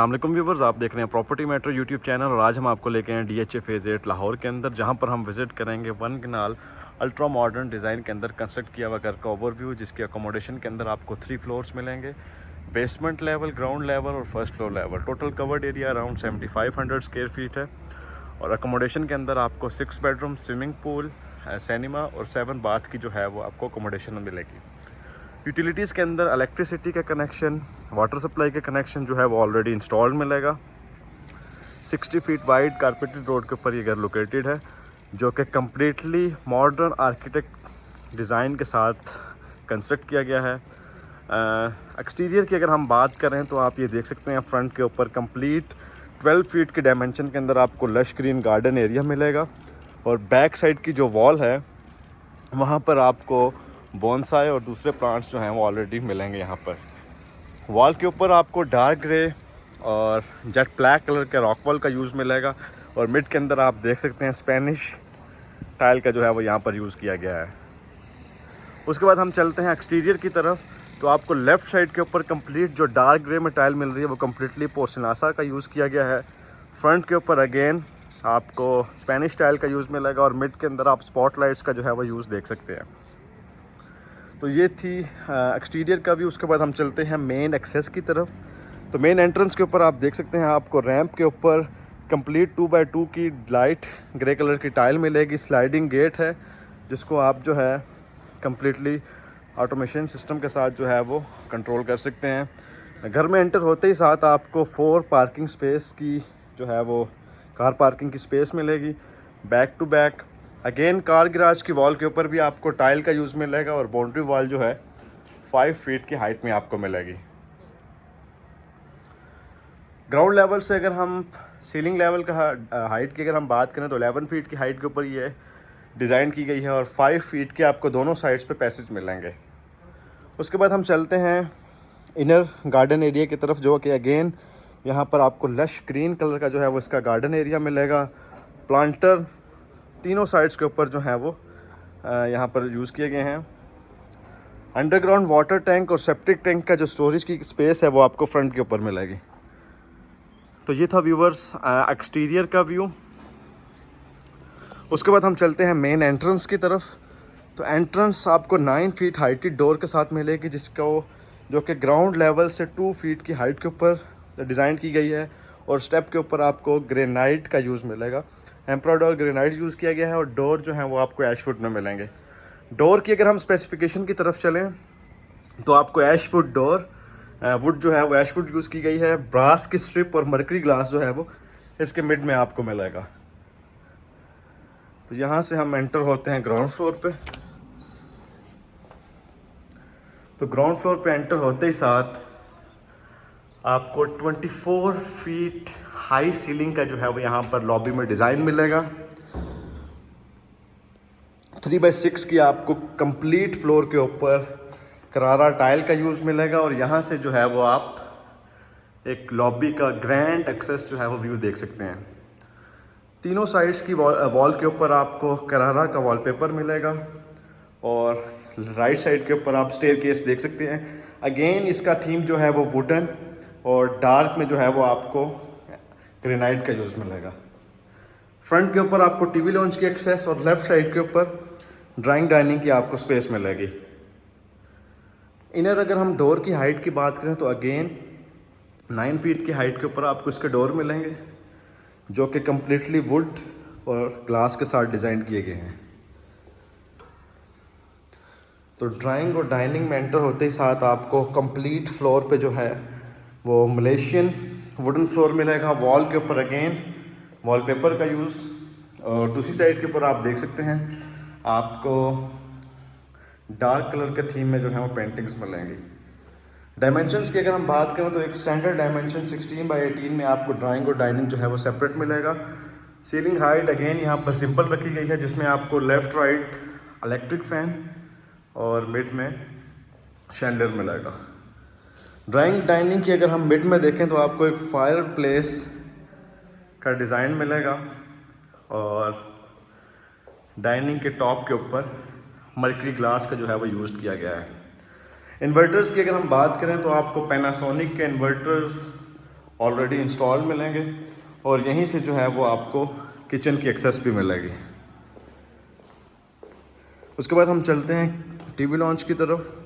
अस्सलाम व्यूवर्स, आप देख रहे हैं प्रॉपर्टी मैटर यूट्यूब चैनल और आज हम आपको लेके हैं DHA फेज़ 8 लाहौर के अंदर, जहां पर हम विज़िट करेंगे वन कनाल अल्ट्रा मॉडर्न डिज़ाइन के अंदर कंस्ट्रक्ट किया हुआ घर का ओवरव्यू, जिसके अकोमोडेशन के अंदर आपको 3 फ्लोर्स मिलेंगे। बेसमेंट लेवल, ग्राउंड लेवल और first floor level. Total covered area around 7500 square feet है और अकोमोडेशन के अंदर आपको 6 बेडरूम, स्विमिंग पूल, सिनेमा और 7 बाथ की जो है वो आपको अकोमोडेशन में मिलेगी। यूटिलिटीज़ के अंदर इलेक्ट्रिसिटी का कनेक्शन, वाटर सप्लाई का कनेक्शन जो है वो ऑलरेडी इंस्टॉल्ड मिलेगा। 60 फीट वाइड कारपेटेड रोड के ऊपर ये घर लोकेटेड है, जो कि कम्प्लीटली मॉडर्न आर्किटेक्ट डिज़ाइन के साथ कंस्ट्रक्ट किया गया है। एक्सटीरियर की अगर हम बात करें तो आप ये देख सकते हैं फ्रंट के ऊपर कंप्लीट 12 फीट के डायमेंशन के अंदर आपको लश ग्रीन गार्डन एरिया मिलेगा और बैक साइड की जो वॉल है वहाँ पर आपको बोनसाई और दूसरे प्लांट्स जो हैं वो ऑलरेडी मिलेंगे। यहाँ पर वॉल के ऊपर आपको डार्क ग्रे और जेट ब्लैक कलर का रॉक वॉल का यूज़ मिलेगा और मिड के अंदर आप देख सकते हैं स्पेनिश टाइल का जो है वो यहाँ पर यूज़ किया गया है। उसके बाद हम चलते हैं एक्सटीरियर की तरफ, तो आपको लेफ़्ट साइड के ऊपर कंप्लीट जो डार्क ग्रे में टाइल मिल रही है वो कम्प्लीटली पोर्सिनासा का यूज़ किया गया है। फ्रंट के ऊपर अगेन आपको स्पेनिश टाइल का यूज़ मिलेगा और मिड के अंदर आप स्पॉटलाइट्स का जो है वो यूज़ देख सकते हैं। तो ये थी एक्सटीरियर का भी। उसके बाद हम चलते हैं मेन एक्सेस की तरफ। तो मेन एंट्रेंस के ऊपर आप देख सकते हैं आपको रैंप के ऊपर कंप्लीट 2x2 की लाइट ग्रे कलर की टाइल मिलेगी। स्लाइडिंग गेट है जिसको आप जो है कम्प्लीटली ऑटोमेशन सिस्टम के साथ जो है वो कंट्रोल कर सकते हैं। घर में एंटर होते ही साथ आपको 4 पार्किंग स्पेस की जो है वो कार पार्किंग की स्पेस मिलेगी। Back to back again car garage की वॉल के ऊपर भी आपको टाइल का यूज़ मिलेगा और बाउंड्री वॉल जो है 5 फीट की हाइट में आपको मिलेगी। ग्राउंड लेवल से अगर हम सीलिंग लेवल का हाइट की अगर हम बात करें तो 11 फीट की हाइट के ऊपर ये डिज़ाइन की गई है और 5 फीट के आपको दोनों साइड्स पे पैसेज मिलेंगे। उसके बाद हम चलते हैं इनर गार्डन एरिया की तरफ, जो कि अगेन यहाँ पर आपको लश ग्रीन कलर का जो है वो इसका गार्डन एरिया मिलेगा। प्लांटर तीनों साइड्स के ऊपर जो है वो यहाँ पर यूज़ किए गए हैं। अंडरग्राउंड वाटर टैंक और सेप्टिक टैंक का जो स्टोरेज की स्पेस है वो आपको फ्रंट के ऊपर मिलेगी। तो ये था व्यूवर्स एक्सटीरियर का व्यू। उसके बाद हम चलते हैं मेन एंट्रेंस की तरफ। तो एंट्रेंस आपको 9 फीट हाइटेड डोर के साथ मिलेगी, जिसको जो कि ग्राउंड लेवल से 2 फीट की हाइट के ऊपर डिज़ाइन की गई है और स्टेप के ऊपर आपको ग्रेनाइट का यूज़ मिलेगा। एम्प्राइड और ग्रेनाइट यूज़ किया गया है और डोर जो है वो आपको ऐशवुड में मिलेंगे। डोर की अगर हम स्पेसिफिकेशन की तरफ चलें तो आपको ऐशवुड डोर वुड जो है वो ऐशवुड यूज़ की गई है। ब्रास की स्ट्रिप और मरकरी ग्लास जो है वो इसके मिड में आपको मिलेगा। तो यहाँ से हम एंटर होते हैं ग्राउंड फ्लोर पे। तो ग्राउंड फ्लोर पे एंटर होते ही साथ आपको 24 फीट हाई सीलिंग का जो है वो यहाँ पर लॉबी में डिज़ाइन मिलेगा। 3x6 की आपको कंप्लीट फ्लोर के ऊपर करारा टाइल का यूज़ मिलेगा और यहाँ से जो है वो आप एक लॉबी का ग्रैंड एक्सेस जो है वो व्यू देख सकते हैं। तीनों साइड्स की वॉल के ऊपर आपको करारा का वॉलपेपर मिलेगा और राइट साइड के ऊपर आप स्टेयरकेस देख सकते हैं। अगेन इसका थीम जो है वो वुडन और डार्क में जो है वो आपको ग्रेनाइट का यूज़ मिलेगा। फ्रंट के ऊपर आपको टीवी लॉन्च की एक्सेस और लेफ्ट साइड के ऊपर ड्राइंग डाइनिंग की आपको स्पेस मिलेगी। इनर अगर हम डोर की हाइट की बात करें तो अगेन 9 फीट की हाइट के ऊपर आपको इसके डोर मिलेंगे, जो कि कम्प्लीटली वुड और ग्लास के साथ डिज़ाइन किए गए हैं। तो ड्राइंग और डाइनिंग में एंटर होते ही साथ आपको कंप्लीट फ्लोर पे जो है वो मलेशियन वुडन फ्लोर मिलेगा। वॉल के ऊपर अगेन वॉलपेपर का यूज़ और दूसरी साइड के ऊपर आप देख सकते हैं आपको डार्क कलर के थीम में जो है वो पेंटिंग्स मिलेंगी। डायमेंशंस की अगर हम बात करें तो एक स्टैंडर्ड डायमेंशन 16x18 में आपको ड्राइंग और डाइनिंग जो है वो सेपरेट मिलेगा। सीलिंग हाइट अगेन यहाँ पर सिंपल रखी गई है, जिसमें आपको लेफ़्ट राइट इलेक्ट्रिक फ़ैन और मिड में शैंडलियर मिलेगा। ड्राइंग डाइनिंग की अगर हम मिड में देखें तो आपको एक फायर प्लेस का डिज़ाइन मिलेगा और डाइनिंग के टॉप के ऊपर मरकरी ग्लास का जो है वो यूज़ किया गया है। इन्वर्टर्स की अगर हम बात करें तो आपको पैनासोनिक के इन्वर्टर्स ऑलरेडी इंस्टॉल मिलेंगे और यहीं से जो है वो आपको किचन की एक्सेस भी मिलेगी। उसके बाद हम चलते हैं टीवी लॉन्च की तरफ।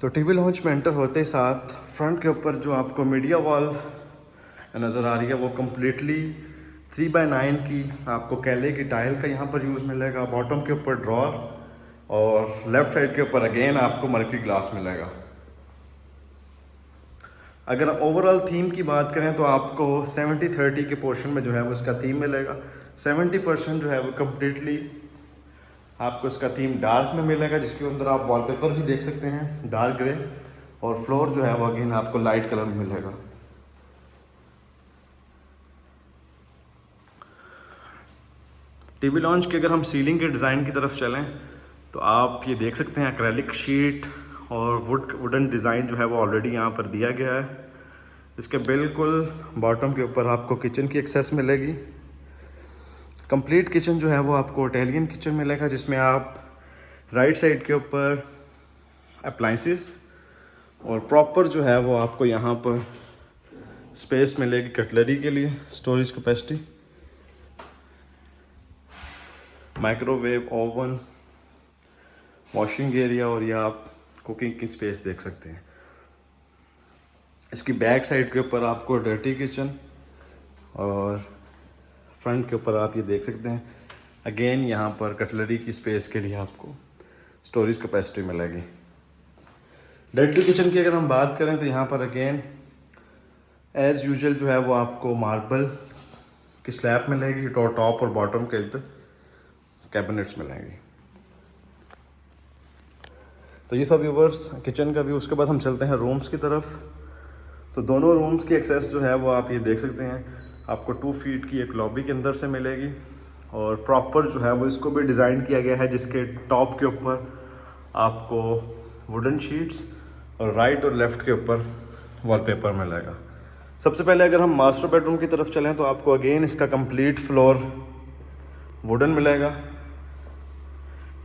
तो टीवी लॉन्च में एंटर होते ही साथ फ्रंट के ऊपर जो आपको मीडिया वॉल नज़र आ रही है वो कम्प्लीटली 3x9 की आपको कैले की टाइल का यहाँ पर यूज़ मिलेगा। बॉटम के ऊपर ड्रॉर और लेफ़्ट साइड के ऊपर अगेन आपको मर्करी ग्लास मिलेगा। अगर ओवरऑल थीम की बात करें तो आपको 70-30 के पोर्शन में जो है वो इसका थीम मिलेगा। 70% जो है वो कम्प्लीटली आपको इसका थीम डार्क में मिलेगा, जिसके अंदर आप वॉलपेपर भी देख सकते हैं डार्क ग्रे, और फ्लोर जो है वो अगेन आपको लाइट कलर में मिलेगा। टीवी लॉन्च के अगर हम सीलिंग के डिज़ाइन की तरफ चलें तो आप ये देख सकते हैं एक्रेलिक शीट और वुडन डिज़ाइन जो है वो ऑलरेडी यहाँ पर दिया गया है। इसके बिल्कुल बॉटम के ऊपर आपको किचन की एक्सेस मिलेगी। कंप्लीट किचन जो है वो आपको इटालियन किचन मिलेगा, जिसमें आप राइट साइड के ऊपर अप्लाइंसेस और प्रॉपर जो है वो आपको यहाँ पर स्पेस मिलेगी कटलरी के लिए, storage capacity, microwave, oven, washing area और या आप कुकिंग की स्पेस देख सकते हैं। इसकी बैक साइड के ऊपर आपको डर्टी किचन और फ्रंट के ऊपर आप ये देख सकते हैं अगेन यहाँ पर कटलरी की स्पेस के लिए आपको स्टोरेज कैपेसिटी मिलेगी। डर्टी किचन की अगर हम बात करें तो यहाँ पर अगेन एज़ यूजुअल जो है वो आपको मार्बल की स्लैब मिलेगी, टॉप और बॉटम के पे कैबिनेट्स मिलेंगी। तो ये था व्यूवर्स किचन का व्यू। उसके बाद हम चलते हैं रूम्स की तरफ। तो दोनों रूम्स की एक्सेस जो है वो आप ये देख सकते हैं, आपको 2 फीट की एक लॉबी के अंदर से मिलेगी और प्रॉपर जो है वो इसको भी डिज़ाइन किया गया है, जिसके टॉप के ऊपर आपको वुडन शीट्स और राइट और लेफ़्ट के ऊपर वॉलपेपर मिलेगा। सबसे पहले अगर हम मास्टर बेडरूम की तरफ चलें तो आपको अगेन इसका कंप्लीट फ्लोर वुडन मिलेगा।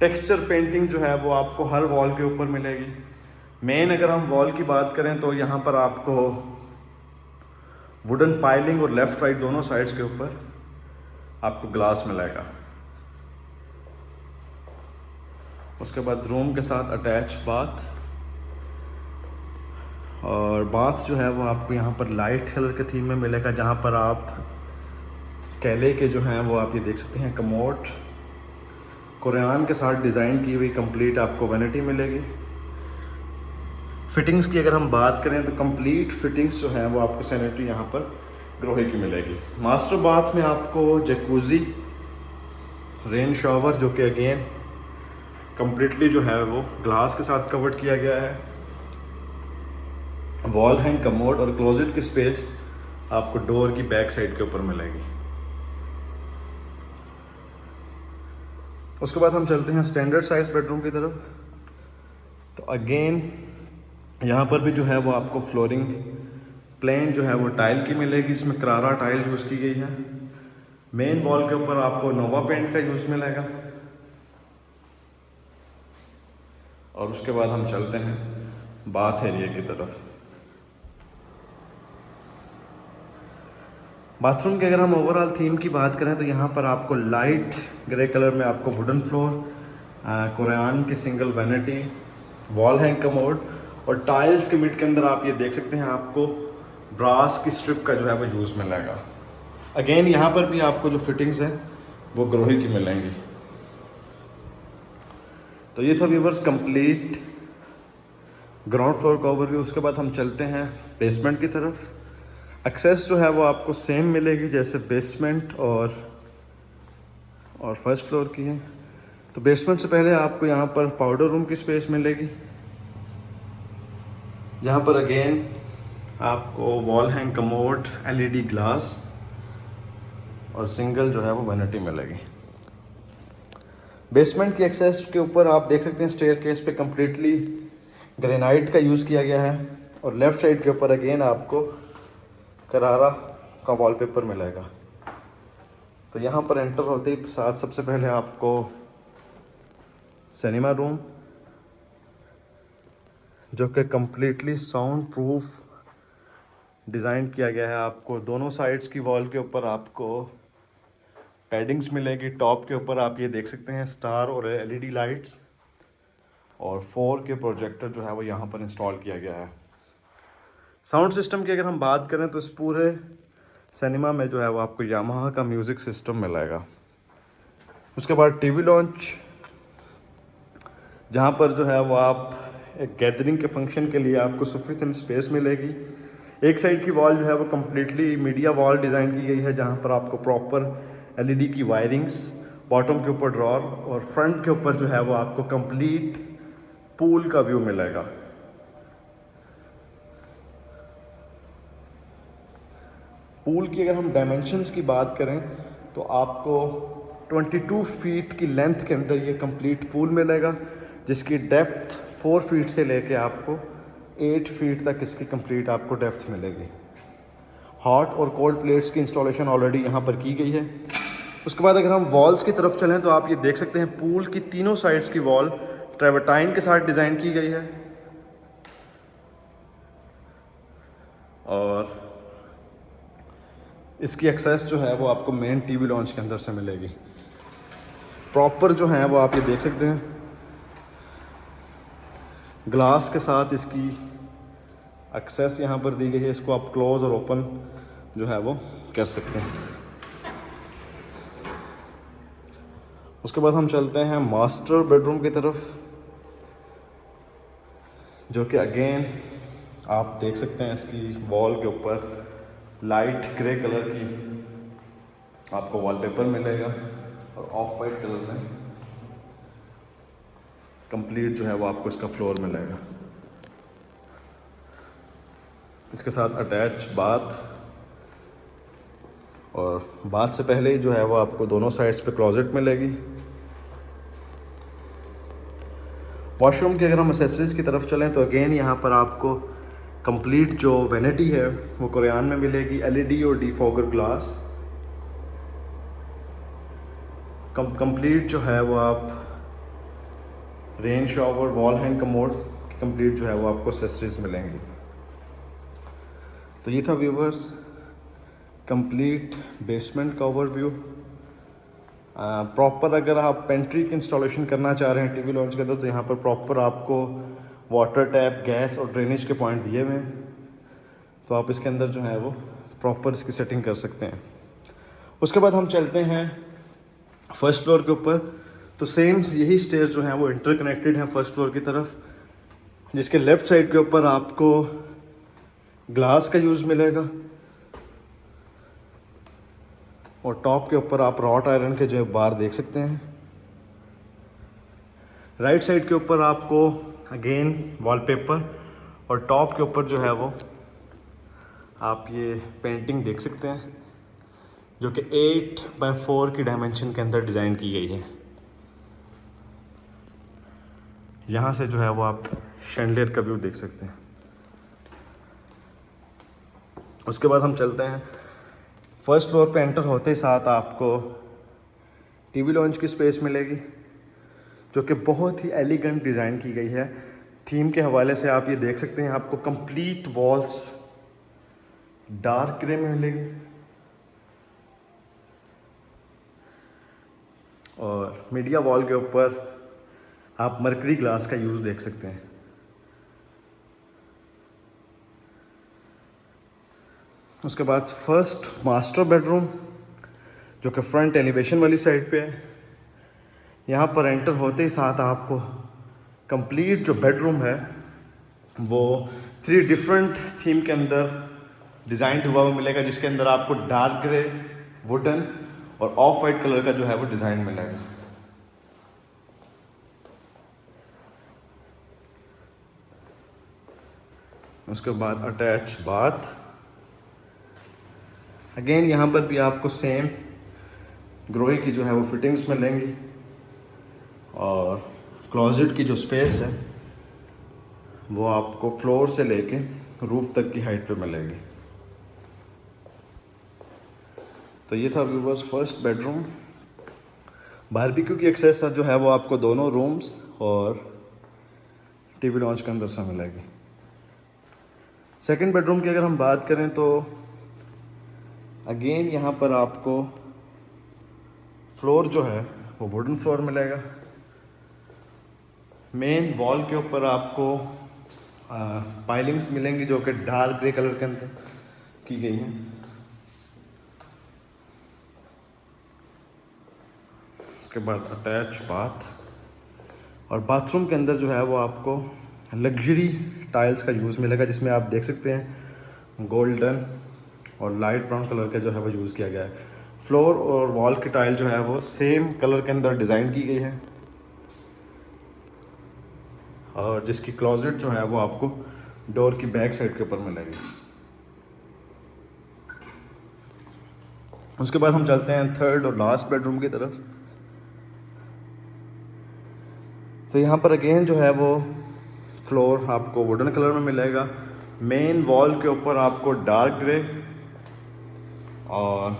टेक्सचर पेंटिंग जो है वो आपको हर वॉल के ऊपर मिलेगी। मेन अगर हम वॉल की बात करें तो यहाँ पर आपको वुडन पाइलिंग और लेफ़्ट राइट दोनों साइड्स के ऊपर आपको ग्लास मिलेगा। उसके बाद रूम के साथ अटैच बाथ, और बाथ जो है वो आपको यहाँ पर लाइट कलर के थीम में मिलेगा, जहाँ पर आप कैले के जो हैं वो आप ये देख सकते हैं कमोड कुरान के साथ डिज़ाइन की हुई कंप्लीट आपको वैनिटी मिलेगी। फिटिंग्स की अगर हम बात करें तो कंप्लीट फिटिंग्स जो है वो आपको सैनिटरी यहाँ पर ग्रोहे की मिलेगी। मास्टर बाथ में आपको जकूज़ी, रेन शावर जो कि अगेन कंप्लीटली जो है वो ग्लास के साथ कवर्ड किया गया है। वॉल हैंग कमोड और क्लोजेट की स्पेस आपको डोर की बैक साइड के ऊपर मिलेगी। उसके बाद हम चलते हैं स्टैंडर्ड साइज बेडरूम की तरफ। तो अगेन यहाँ पर भी जो है वो आपको फ्लोरिंग प्लेन जो है वो टाइल की मिलेगी, इसमें करारा टाइल यूज़ की गई है। मेन वॉल के ऊपर आपको नोवा पेंट का यूज़ मिलेगा। और उसके बाद हम चलते हैं बाथ एरिया की तरफ। बाथरूम की अगर हम ओवरऑल थीम की बात करें तो यहाँ पर आपको लाइट ग्रे कलर में आपको वुडन फ्लोर, कुरान की single vanity, wall hang commode और टाइल्स के मिड के अंदर आप ये देख सकते हैं आपको ब्रास की स्ट्रिप का जो है वो यूज़ मिलेगा। अगेन यहाँ पर भी आपको जो फिटिंग्स हैं वो ग्रोहे की मिलेंगी। तो ये था व्यूवर्स कंप्लीट ग्राउंड फ्लोर का ओवरव्यू। उसके बाद हम चलते हैं बेसमेंट की तरफ। एक्सेस जो है वो आपको सेम मिलेगी जैसे बेसमेंट और फर्स्ट फ्लोर की है। तो बेसमेंट से पहले आपको यहाँ पर पाउडर रूम की स्पेस मिलेगी, जहाँ पर अगेन आपको wall hang commode, LED glass और सिंगल जो है वो वैनिटी मिलेगी। बेसमेंट की एक्सेस के ऊपर आप देख सकते हैं स्टेयरकेस पे कम्प्लीटली ग्रेनाइट का यूज़ किया गया है और लेफ़्ट साइड के ऊपर अगेन आपको करारा का वॉलपेपर मिलेगा। तो यहाँ पर एंटर होते ही साथ सबसे पहले आपको सिनेमा रूम, जो कि कम्प्लीटली साउंड प्रूफ डिज़ाइन किया गया है। आपको दोनों साइड्स की वॉल के ऊपर आपको पैडिंग्स मिलेगी। टॉप के ऊपर आप ये देख सकते हैं स्टार और एलईडी लाइट्स, और 4K प्रोजेक्टर जो है वो यहाँ पर इंस्टॉल किया गया है। साउंड सिस्टम की अगर हम बात करें तो इस पूरे सिनेमा में जो है वो आपको यामाहा का म्यूज़िक सिस्टम मिलेगा। उसके बाद टीवी लॉन्च, जहाँ पर जो है वो आप एक गैदरिंग के फंक्शन के लिए आपको सफिशिएंट स्पेस मिलेगी। एक साइड की वॉल जो है वो कम्प्लीटली मीडिया वॉल डिज़ाइन की गई है, जहाँ पर आपको प्रॉपर एलईडी की वायरिंग्स, बॉटम के ऊपर ड्रॉर और फ्रंट के ऊपर जो है वो आपको कंप्लीट पूल का व्यू मिलेगा। पूल की अगर हम डायमेंशंस की बात करें तो आपको 22 फीट की लेंथ के अंदर ये कंप्लीट पूल मिलेगा, जिसकी डेप्थ 4 फीट से लेके आपको 8 फीट तक इसकी कंप्लीट आपको डेप्थ मिलेगी। हॉट और कोल्ड प्लेट्स की इंस्टॉलेशन ऑलरेडी यहाँ पर की गई है। उसके बाद अगर हम वॉल्स की तरफ चलें तो आप ये देख सकते हैं पूल की तीनों साइड्स की वॉल ट्रेवर्टाइन के साथ डिज़ाइन की गई है, और इसकी एक्सेस जो है वो आपको मेन टीवी लॉन्च के अंदर से मिलेगी। प्रॉपर जो है वो आप ये देख सकते हैं ग्लास के साथ इसकी एक्सेस यहाँ पर दी गई है। इसको आप क्लोज और ओपन जो है वो कर सकते हैं। उसके बाद हम चलते हैं मास्टर बेडरूम की तरफ, जो कि अगेन आप देख सकते हैं इसकी वॉल के ऊपर लाइट ग्रे कलर की आपको वॉलपेपर मिलेगा, और ऑफ वाइट कलर में कंप्लीट जो है वो आपको इसका फ्लोर मिलेगा। इसके साथ अटैच बाथ, और बाथ से पहले ही जो है वो आपको दोनों साइड्स पे क्लोजेट मिलेगी। वॉशरूम की अगर हम एक्सेसरीज की तरफ चलें तो अगेन यहाँ पर आपको कंप्लीट जो वेनिटी है वो कोरियान में मिलेगी। एलईडी और डिफॉगर ग्लास कंप्लीट जो है वो आप rain shower, wall hang commode की कंप्लीट जो है वो आपको एक्सेसरीज मिलेंगी। तो ये था व्यूवर्स कंप्लीट बेसमेंट का ओवरव्यू। प्रॉपर अगर आप पेंट्री की इंस्टॉलेशन करना चाह रहे हैं टीवी लॉन्च के अंदर तो यहाँ पर प्रॉपर आपको वाटर टैप, गैस और ड्रेनेज के पॉइंट दिए हुए हैं, तो आप इसके अंदर जो है वो प्रॉपर इसकी सेटिंग कर सकते हैं। उसके बाद हम चलते हैं फर्स्ट फ्लोर के ऊपर। तो सेम यही स्टेज जो हैं वो इंटरकनेक्टेड हैं फर्स्ट फ्लोर की तरफ, जिसके लेफ़्ट साइड के ऊपर आपको ग्लास का यूज़ मिलेगा, और टॉप के ऊपर आप रॉट आयरन के जो बार देख सकते हैं। राइट साइड के ऊपर आपको अगेन वॉलपेपर, और टॉप के ऊपर जो है वो आप ये पेंटिंग देख सकते हैं, जो कि 8x4 की डायमेंशन के अंदर डिज़ाइन की गई है। यहाँ से जो है वो आप शैंडलियर का व्यू देख सकते हैं। उसके बाद हम चलते हैं फर्स्ट फ्लोर पे। एंटर होते ही साथ आपको टीवी लॉन्च की स्पेस मिलेगी, जो कि बहुत ही एलिगेंट डिज़ाइन की गई है। थीम के हवाले से आप ये देख सकते हैं आपको कंप्लीट वॉल्स डार्क ग्रे में मिलेगी, और मीडिया वॉल के ऊपर आप मरकरी ग्लास का यूज़ देख सकते हैं। उसके बाद फर्स्ट मास्टर बेडरूम, जो कि फ्रंट एलिवेशन वाली साइड पे है। यहाँ पर एंटर होते ही साथ आपको कंप्लीट जो बेडरूम है वो 3 डिफरेंट थीम के अंदर डिज़ाइन हुआ हुआ मिलेगा, जिसके अंदर आपको डार्क ग्रे, वुडन और ऑफ वाइट कलर का जो है वो डिज़ाइन मिलेगा। उसके बाद अटैच बाथ, अगेन यहाँ पर भी आपको सेम ग्रोही की जो है वो फिटिंग्स मिलेंगी, और क्लोजेट की जो स्पेस है वो आपको फ्लोर से लेके रूफ तक की हाइट पे मिलेगी। तो ये था व्यूवर्स फर्स्ट बेडरूम। बारबेक्यू की एक्सेस जो है वो आपको दोनों रूम्स और टीवी लॉन्च के अंदर से मिलेगी। सेकंड बेडरूम की अगर हम बात करें तो अगेन यहाँ पर आपको फ्लोर जो है वो वुडन फ्लोर मिलेगा। मेन वॉल के ऊपर आपको पाइलिंग्स मिलेंगी जो कि डार्क ग्रे कलर के अंदर की गई हैं। उसके बाद अटैच बाथ, और बाथरूम के अंदर जो है वो आपको लग्जरी टाइल्स का यूज़ मिलेगा, जिसमें आप देख सकते हैं गोल्डन और लाइट ब्राउन कलर का जो है वो यूज़ किया गया है। फ्लोर और वॉल की टाइल जो है वो सेम कलर के अंदर डिज़ाइन की गई है, और जिसकी क्लोजेट जो है वो आपको डोर की बैक साइड के ऊपर मिलेगी। उसके बाद हम चलते हैं थर्ड और लास्ट बेडरूम की तरफ। तो यहाँ पर अगेन जो है वो फ्लोर आपको वुडन कलर में मिलेगा। मेन वॉल के ऊपर आपको डार्क ग्रे और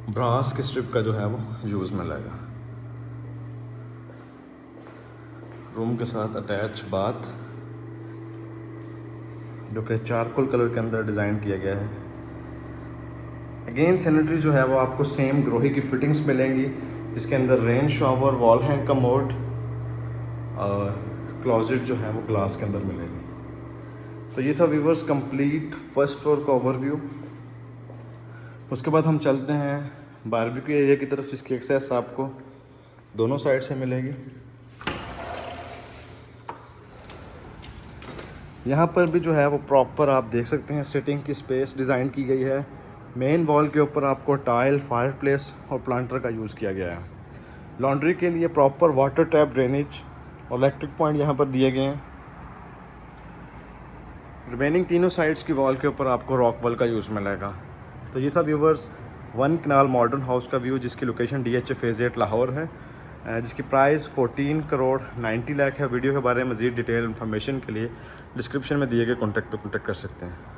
ब्रास की स्ट्रिप का जो है वो यूज़ मिलेगा। रूम के साथ अटैच बाथ जो कि चारकोल कलर के अंदर डिज़ाइन किया गया है। अगेन सैनिटरी जो है वो आपको सेम ग्रोही की फिटिंग्स मिलेंगी, जिसके अंदर rain shower, wall hang commode और क्लोजेट जो है वो ग्लास के अंदर मिलेगी। तो ये था व्यूवर्स कंप्लीट फर्स्ट फ्लोर का ओवरव्यू। उसके बाद हम चलते हैं बारबेक्यू एरिया की तरफ, जिसकी एक्सेस आपको दोनों साइड से मिलेगी। यहाँ पर भी जो है वो प्रॉपर आप देख सकते हैं सिटिंग की स्पेस डिज़ाइन की गई है। मेन वॉल के ऊपर आपको टाइल, फायरप्लेस और प्लांटर का यूज़ किया गया है। लॉन्ड्री के लिए प्रॉपर वाटर टैप, ड्रेनेज और इलेक्ट्रिक पॉइंट यहाँ पर दिए गए हैं। रिमेनिंग तीनों साइड्स की वॉल के ऊपर आपको रॉक वॉल का यूज़ मिलेगा। तो ये था व्यूवर्स 1 कनाल मॉडर्न हाउस का व्यू, जिसकी लोकेशन DHA फेज़ 8 लाहौर है, जिसकी प्राइस 14 करोड़ 90 लाख है। वीडियो के बारे में मज़ीद डिटेल इन्फॉर्मेशन के लिए डिस्क्रिप्शन में दिए गए कॉन्टैक्ट पे कॉन्टैक्ट कर सकते हैं।